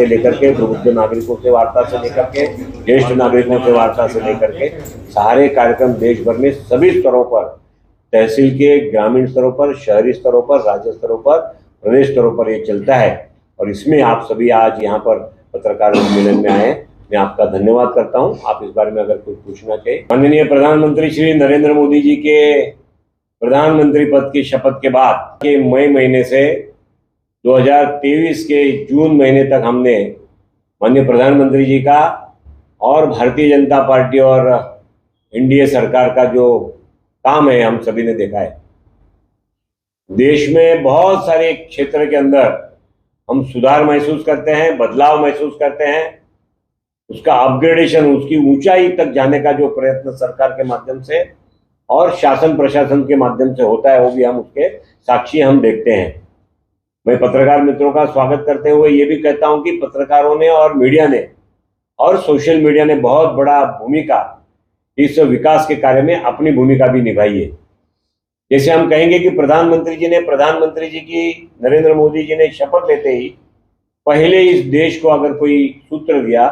से लेकर के प्रबुद्ध नागरिकों से वार्ता से लेकर के ज्येष्ठ नागरिकों से वार्ता से लेकर के सारे कार्यक्रम देश भर में सभी स्तरों पर, तहसील के, ग्रामीण स्तरों पर, शहरी स्तरों पर, राज्य स्तरों पर, प्रदेश स्तरों पर ये चलता है। और इसमें आप सभी आज यहाँ पर पत्रकार सम्मेलन में आए, मैं आपका धन्यवाद करता हूँ। आप इस बारे में अगर कुछ पूछना चाहिए। माननीय प्रधानमंत्री श्री नरेंद्र मोदी जी के प्रधानमंत्री पद की शपथ के बाद के मई महीने से 2023 के जून महीने तक हमने माननीय प्रधानमंत्री जी का और भारतीय जनता पार्टी और एनडीए सरकार का जो काम है हम सभी ने देखा है। देश में बहुत सारे क्षेत्र के अंदर हम सुधार महसूस करते हैं, बदलाव महसूस करते हैं। उसका अपग्रेडेशन, उसकी ऊंचाई तक जाने का जो प्रयत्न सरकार के माध्यम से और शासन प्रशासन के माध्यम से होता है, वो भी हम उसके साक्षी हम देखते हैं। मैं पत्रकार मित्रों का स्वागत करते हुए ये भी कहता हूं कि पत्रकारों ने और मीडिया ने और सोशल मीडिया ने बहुत बड़ा भूमिका इस विकास के कार्य में अपनी भूमिका भी निभाई है। जैसे हम कहेंगे कि प्रधानमंत्री जी की नरेंद्र मोदी जी ने शपथ लेते ही पहले इस देश को अगर कोई सूत्र दिया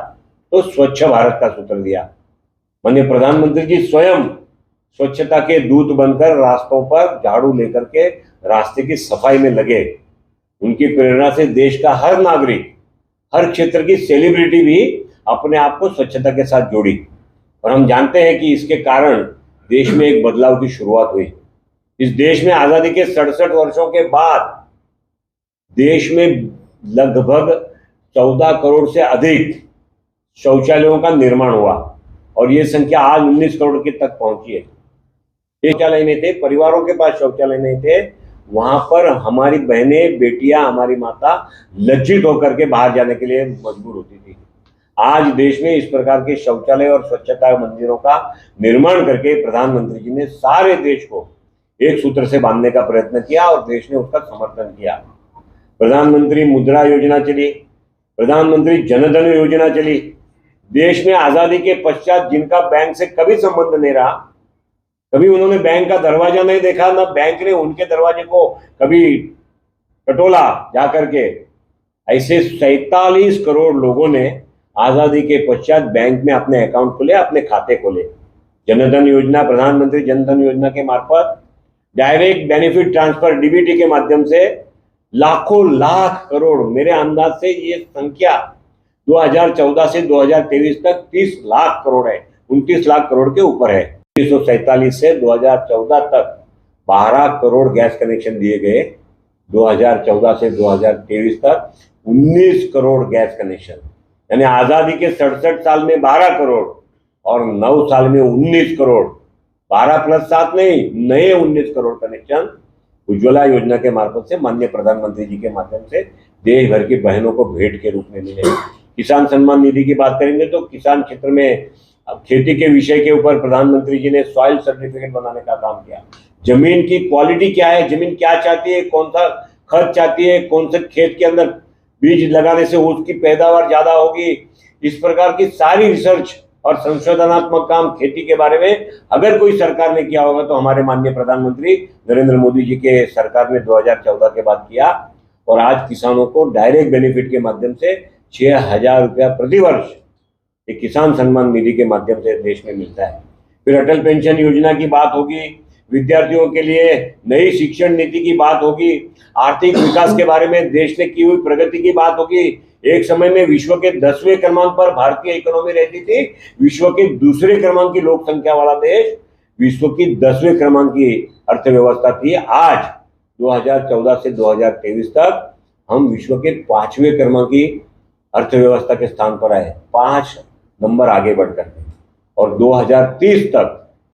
तो स्वच्छ भारत का सूत्र दिया। माननीय प्रधानमंत्री जी स्वयं स्वच्छता के दूत बनकर रास्तों पर झाड़ू लेकर के रास्ते की सफाई में लगे। उनकी प्रेरणा से देश का हर नागरिक, हर क्षेत्र की सेलिब्रिटी भी अपने आप को स्वच्छता के साथ जोड़ी। और हम जानते हैं कि इसके कारण देश में एक बदलाव की शुरुआत हुई। इस देश में आजादी के 67 वर्षों के बाद देश में लगभग 14 करोड़ से अधिक शौचालयों का निर्माण हुआ और ये संख्या आज 19 करोड़ के तक पहुंची है। शौचालय नहीं थे, परिवारों के पास शौचालय नहीं थे, वहां पर हमारी बहनें, बेटियां, हमारी माता लज्जित होकर के बाहर जाने के लिए मजबूर होती थी। आज देश में इस प्रकार के शौचालय और स्वच्छता मंदिरों का निर्माण करके प्रधानमंत्री जी ने सारे देश को एक सूत्र से बांधने का प्रयत्न किया और देश ने उसका समर्थन किया। प्रधानमंत्री मुद्रा योजना चली, प्रधानमंत्री जनधन योजना चली। देश में आजादी के पश्चात जिनका बैंक से कभी संबंध नहीं रहा, कभी उन्होंने बैंक का दरवाजा नहीं देखा, ना बैंक ने उनके दरवाजे को कभी टटोला जाकर के, ऐसे 47 करोड़ लोगों ने आजादी के पश्चात बैंक में अपने अकाउंट खोले, अपने खाते खोले। जनधन योजना, प्रधानमंत्री जनधन योजना के मार्फत डायरेक्ट बेनिफिट ट्रांसफर डीबीटी के माध्यम से लाखों लाख करोड़, मेरे अंदाज से ये संख्या 2014 से 2023 तक 30 लाख करोड़ है, 29 लाख करोड़ के ऊपर है। 1947 से 2014 तक 12 करोड़ गैस कनेक्शन दिए गए। 2014 से 2023 तक 19 करोड़ गैस कनेक्शन, यानी आजादी के 67 साल में 12 करोड़ और 9 साल में 19 करोड़, 12 + 7 नहीं, नए 19 करोड़ कनेक्शन उज्ज्वला योजना के मार्फत से माननीय प्रधानमंत्री जी के माध्यम से देश भर की बहनों को भेंट के रूप में मिले। किसान सम्मान निधि की बात करेंगे तो किसान क्षेत्र में अब खेती के विषय के ऊपर प्रधानमंत्री जी ने सॉइल सर्टिफिकेट बनाने का काम किया। जमीन की क्वालिटी क्या है, जमीन क्या चाहती है, कौन सा खत चाहती है, कौन से खेत के अंदर बीज लगाने से उसकी पैदावार ज्यादा होगी, इस प्रकार की सारी रिसर्च और संशोधनात्मक काम खेती के बारे में अगर कोई सरकार ने किया होगा तो हमारे माननीय प्रधानमंत्री नरेंद्र मोदी जी के सरकार ने 2014 के बाद किया। और आज किसानों को डायरेक्ट बेनिफिट के माध्यम से 6,000 रुपया प्रतिवर्ष एक किसान सम्मान निधि के माध्यम से देश में मिलता है। फिर अटल पेंशन योजना की बात होगी, विद्यार्थियों के लिए नई शिक्षण नीति की बात होगी, आर्थिक विकास के बारे में देश ने की हुई प्रगति की बात होगी। एक समय में विश्व के 10वें क्रमांक पर भारतीय इकोनॉमी रहती थी, विश्व के दूसरे क्रमांक की लोक संख्या वाला देश, विश्व की 10वें क्रमांक की अर्थव्यवस्था थी। आज 2014 से 2023 तक हम विश्व के 5वें क्रमांक की अर्थव्यवस्था के स्थान पर आए, 5 नंबर आगे बढ़कर, और 2030 तक